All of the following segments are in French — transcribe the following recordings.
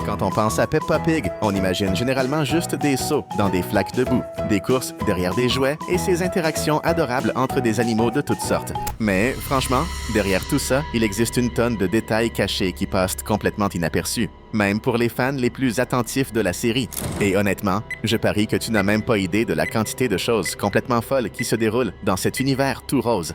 Quand on pense à Peppa Pig, on imagine généralement juste des sauts dans des flaques de boue, des courses derrière des jouets et ces interactions adorables entre des animaux de toutes sortes. Mais, franchement, derrière tout ça, il existe une tonne de détails cachés qui passent complètement inaperçus, même pour les fans les plus attentifs de la série. Et honnêtement, je parie que tu n'as même pas idée de la quantité de choses complètement folles qui se déroulent dans cet univers tout rose.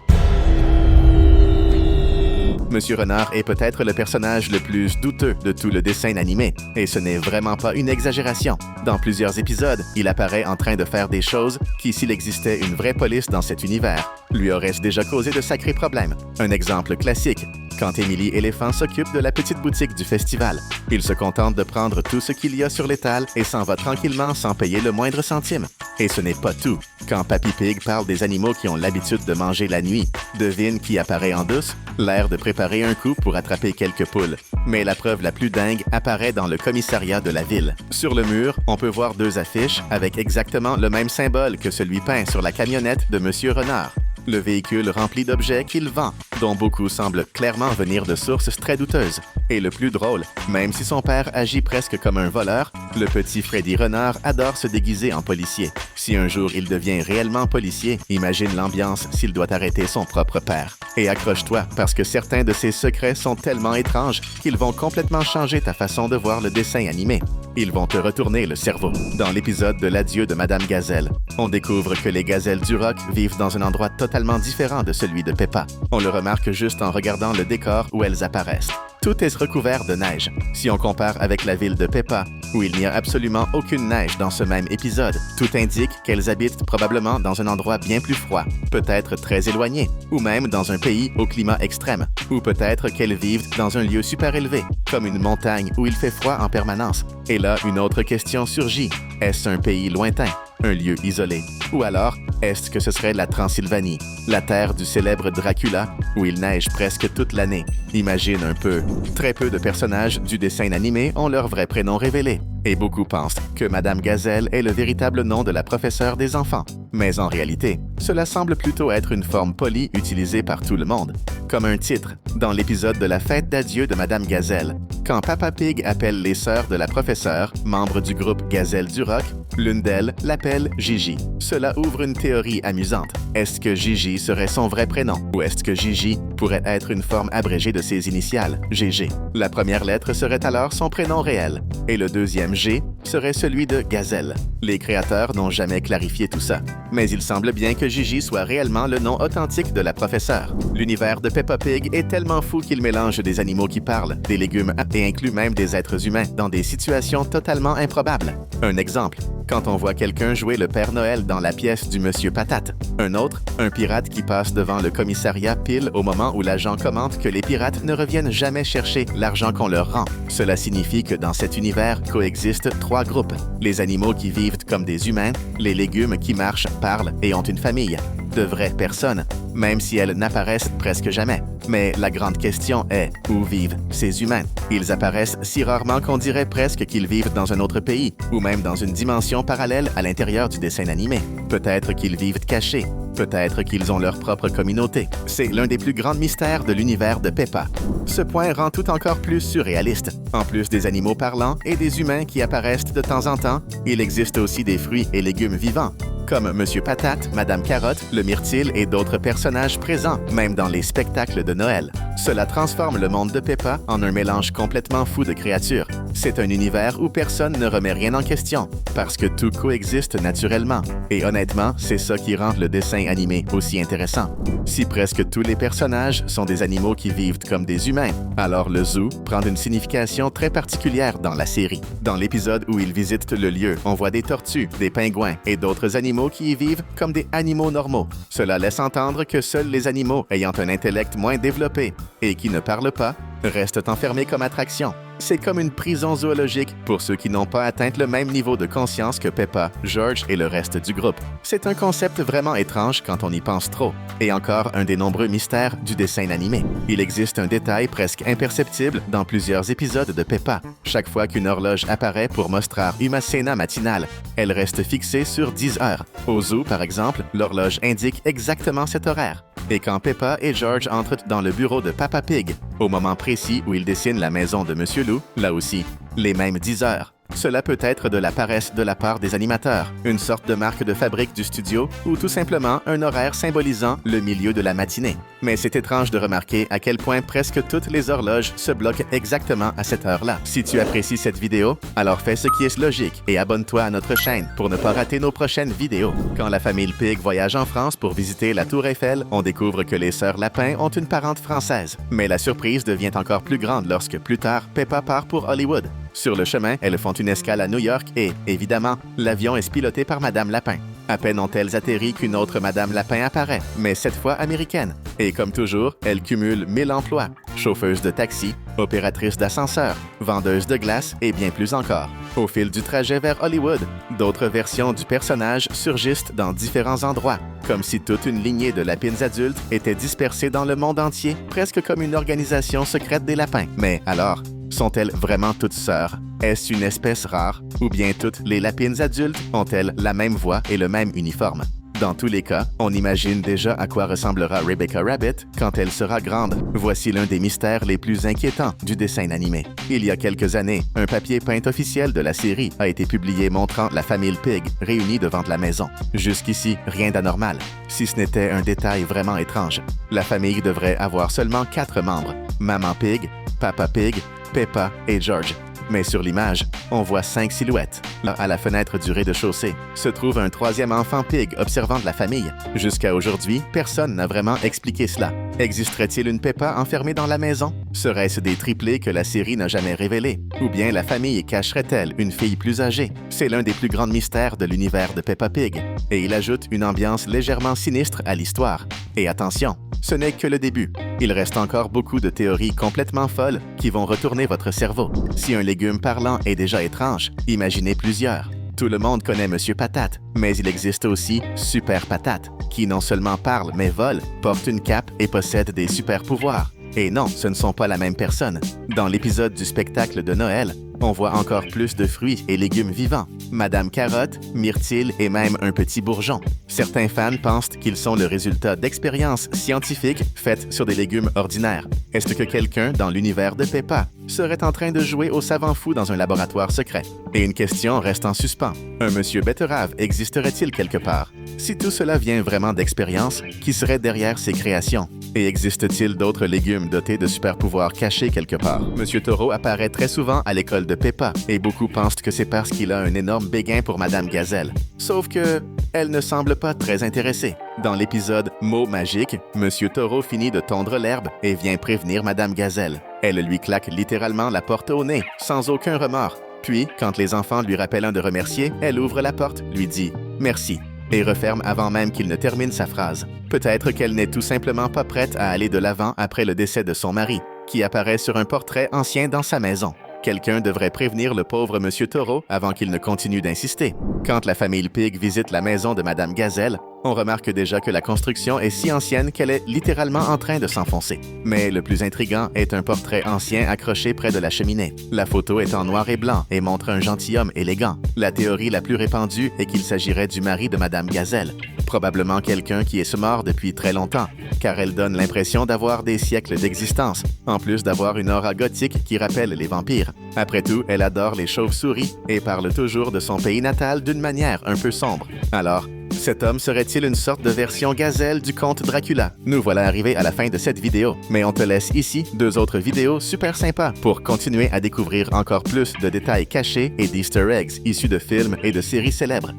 Monsieur Renard est peut-être le personnage le plus douteux de tout le dessin animé, et ce n'est vraiment pas une exagération. Dans plusieurs épisodes, il apparaît en train de faire des choses qui, s'il existait une vraie police dans cet univers, lui auraient déjà causé de sacrés problèmes. Un exemple classique, quand Émilie Éléphant s'occupe de la petite boutique du festival. Il se contente de prendre tout ce qu'il y a sur l'étal et s'en va tranquillement sans payer le moindre centime. Et ce n'est pas tout. Quand Papy Pig parle des animaux qui ont l'habitude de manger la nuit, devine qui apparaît en douce? L'air de préparer un coup pour attraper quelques poules. Mais la preuve la plus dingue apparaît dans le commissariat de la ville. Sur le mur, on peut voir deux affiches avec exactement le même symbole que celui peint sur la camionnette de Monsieur Renard. Le véhicule rempli d'objets qu'il vend, dont beaucoup semblent clairement venir de sources très douteuses. Et le plus drôle, même si son père agit presque comme un voleur, le petit Freddy Renard adore se déguiser en policier. Si un jour il devient réellement policier, imagine l'ambiance s'il doit arrêter son propre père. Et accroche-toi, parce que certains de ses secrets sont tellement étranges qu'ils vont complètement changer ta façon de voir le dessin animé. Ils vont te retourner le cerveau. Dans l'épisode de l'adieu de Madame Gazelle, on découvre que les gazelles du roc vivent dans un endroit totalement différent de celui de Peppa. On le remarque juste en regardant le décor où elles apparaissent. Tout est recouvert de neige. Si on compare avec la ville de Peppa, où il n'y a absolument aucune neige dans ce même épisode, tout indique qu'elles habitent probablement dans un endroit bien plus froid, peut-être très éloigné, ou même dans un pays au climat extrême, ou peut-être qu'elles vivent dans un lieu super élevé, comme une montagne où il fait froid en permanence. Et là, une autre question surgit. Est-ce un pays lointain? Un lieu isolé? Ou alors, est-ce que ce serait la Transylvanie, la terre du célèbre Dracula, où il neige presque toute l'année? Imagine un peu. Très peu de personnages du dessin animé ont leur vrai prénom révélé, et beaucoup pensent que Madame Gazelle est le véritable nom de la professeure des enfants. Mais en réalité, cela semble plutôt être une forme polie utilisée par tout le monde, comme un titre dans l'épisode de la fête d'adieu de Madame Gazelle. Quand Peppa Pig appelle les sœurs de la professeure, membres du groupe Gazelle du Roc, l'une d'elles l'appelle Gigi. Cela ouvre une théorie amusante. Est-ce que Gigi serait son vrai prénom? Ou est-ce que Gigi pourrait être une forme abrégée de ses initiales, GG? La première lettre serait alors son prénom réel, et le deuxième G serait celui de Gazelle. Les créateurs n'ont jamais clarifié tout ça, mais il semble bien que Gigi soit réellement le nom authentique de la professeure. L'univers de Peppa Pig est tellement fou qu'il mélange des animaux qui parlent, des légumes et inclut même des êtres humains dans des situations totalement improbables. Un exemple, quand on voit quelqu'un jouer le Père Noël dans la pièce du Monsieur Patate. Un autre, un pirate qui passe devant le commissariat pile au moment où l'agent commente que les pirates ne reviennent jamais chercher l'argent qu'on leur rend. Cela signifie que dans cet univers coexistent trois groupes. Les animaux qui vivent comme des humains, les légumes qui marchent, parlent et ont une famille. De vraies personnes, même si elles n'apparaissent presque jamais. Mais la grande question est, où vivent ces humains? Ils apparaissent si rarement qu'on dirait presque qu'ils vivent dans un autre pays, ou même dans une dimension parallèle à l'intérieur du dessin animé. Peut-être qu'ils vivent cachés. Peut-être qu'ils ont leur propre communauté. C'est l'un des plus grands mystères de l'univers de Peppa. Ce point rend tout encore plus surréaliste. En plus des animaux parlants et des humains qui apparaissent de temps en temps, il existe aussi des fruits et légumes vivants, comme Monsieur Patate, Madame Carotte, le Myrtille et d'autres personnages présents, même dans les spectacles de Noël. Cela transforme le monde de Peppa en un mélange complètement fou de créatures. C'est un univers où personne ne remet rien en question, parce que tout coexiste naturellement. Et honnêtement, c'est ça qui rend le dessin animé aussi intéressant. Si presque tous les personnages sont des animaux qui vivent comme des humains, alors le zoo prend une signification très particulière dans la série. Dans l'épisode où ils visitent le lieu, on voit des tortues, des pingouins et d'autres animaux qui y vivent comme des animaux normaux. Cela laisse entendre que seuls les animaux ayant un intellect moins développé et qui ne parlent pas restent enfermés comme attraction. C'est comme une prison zoologique pour ceux qui n'ont pas atteint le même niveau de conscience que Peppa, George et le reste du groupe. C'est un concept vraiment étrange quand on y pense trop, et encore un des nombreux mystères du dessin animé. Il existe un détail presque imperceptible dans plusieurs épisodes de Peppa. Chaque fois qu'une horloge apparaît pour mostrar une scène matinale, elle reste fixée sur 10 heures. Au zoo, par exemple, l'horloge indique exactement cet horaire. et quand Peppa et George entrent dans le bureau de Papa Pig, au moment précis où ils dessinent la maison de Monsieur Loup, là aussi, les mêmes 10 heures. Cela peut être de la paresse de la part des animateurs, une sorte de marque de fabrique du studio ou tout simplement un horaire symbolisant le milieu de la matinée. Mais c'est étrange de remarquer à quel point presque toutes les horloges se bloquent exactement à cette heure-là. Si tu apprécies cette vidéo, alors fais ce qui est logique et abonne-toi à notre chaîne pour ne pas rater nos prochaines vidéos. Quand la famille Pig voyage en France pour visiter la Tour Eiffel, on découvre que les sœurs Lapin ont une parente française. Mais la surprise devient encore plus grande lorsque plus tard, Peppa part pour Hollywood. Sur le chemin, elles font une escale à New York et, évidemment, l'avion est piloté par Madame Lapin. À peine ont-elles atterri qu'une autre Madame Lapin apparaît, mais cette fois américaine. Et comme toujours, elle cumule 1000 emplois. Chauffeuse de taxi, opératrice d'ascenseur, vendeuse de glace et bien plus encore. Au fil du trajet vers Hollywood, d'autres versions du personnage surgissent dans différents endroits, comme si toute une lignée de lapines adultes était dispersée dans le monde entier, presque comme une organisation secrète des lapins. Mais alors, sont-elles vraiment toutes sœurs? Est-ce une espèce rare? Ou bien toutes les lapines adultes ont-elles la même voix et le même uniforme? Dans tous les cas, on imagine déjà à quoi ressemblera Rebecca Rabbit quand elle sera grande. Voici l'un des mystères les plus inquiétants du dessin animé. Il y a quelques années, un papier peint officiel de la série a été publié montrant la famille Pig réunie devant la maison. Jusqu'ici, rien d'anormal, si ce n'était un détail vraiment étrange. La famille devrait avoir seulement 4 membres: Maman Pig, Papa Pig, Peppa et George. Mais sur l'image, on voit 5 silhouettes. Là, à la fenêtre du rez-de-chaussée, se trouve un 3e enfant Pig observant de la famille. Jusqu'à aujourd'hui, personne n'a vraiment expliqué cela. Existerait-il une Peppa enfermée dans la maison? Serait-ce des triplés que la série n'a jamais révélés? Ou bien la famille cacherait-elle une fille plus âgée? C'est l'un des plus grands mystères de l'univers de Peppa Pig. Et il ajoute une ambiance légèrement sinistre à l'histoire. Et attention, ce n'est que le début. Il reste encore beaucoup de théories complètement folles qui vont retourner votre cerveau. Si un légume parlant est déjà étrange, imaginez plusieurs. Tout le monde connaît Monsieur Patate, mais il existe aussi Super Patate, qui non seulement parle mais vole, porte une cape et possède des super pouvoirs. Et non, ce ne sont pas la même personne. Dans l'épisode du spectacle de Noël, on voit encore plus de fruits et légumes vivants. Madame Carotte, Myrtille et même un petit bourgeon. Certains fans pensent qu'ils sont le résultat d'expériences scientifiques faites sur des légumes ordinaires. Est-ce que quelqu'un dans l'univers de Peppa serait en train de jouer au savant fou dans un laboratoire secret? Et une question reste en suspens. Un monsieur Betterave existerait-il quelque part? Si tout cela vient vraiment d'expérience, qui serait derrière ces créations? Et existe-t-il d'autres légumes dotés de super-pouvoirs cachés quelque part? Monsieur Taureau apparaît très souvent à l'école de Peppa, et beaucoup pensent que c'est parce qu'il a un énorme béguin pour Madame Gazelle. Sauf que, elle ne semble pas très intéressée. Dans l'épisode Mots magiques, Monsieur Taureau finit de tondre l'herbe et vient prévenir Madame Gazelle. Elle lui claque littéralement la porte au nez, sans aucun remords. Puis, quand les enfants lui rappellent de remercier, elle ouvre la porte, lui dit « Merci » et referme avant même qu'il ne termine sa phrase. Peut-être qu'elle n'est tout simplement pas prête à aller de l'avant après le décès de son mari, qui apparaît sur un portrait ancien dans sa maison. Quelqu'un devrait prévenir le pauvre Monsieur Taureau avant qu'il ne continue d'insister. Quand la famille Pig visite la maison de Madame Gazelle, on remarque déjà que la construction est si ancienne qu'elle est littéralement en train de s'enfoncer. Mais le plus intriguant est un portrait ancien accroché près de la cheminée. La photo est en noir et blanc et montre un gentilhomme élégant. La théorie la plus répandue est qu'il s'agirait du mari de Madame Gazelle. Probablement quelqu'un qui est mort depuis très longtemps, car elle donne l'impression d'avoir des siècles d'existence, en plus d'avoir une aura gothique qui rappelle les vampires. Après tout, elle adore les chauves-souris et parle toujours de son pays natal d'une manière un peu sombre. Alors, cet homme serait-il une sorte de version gazelle du comte Dracula? Nous voilà arrivés à la fin de cette vidéo, mais on te laisse ici 2 autres vidéos super sympas pour continuer à découvrir encore plus de détails cachés et d'easter eggs issus de films et de séries célèbres.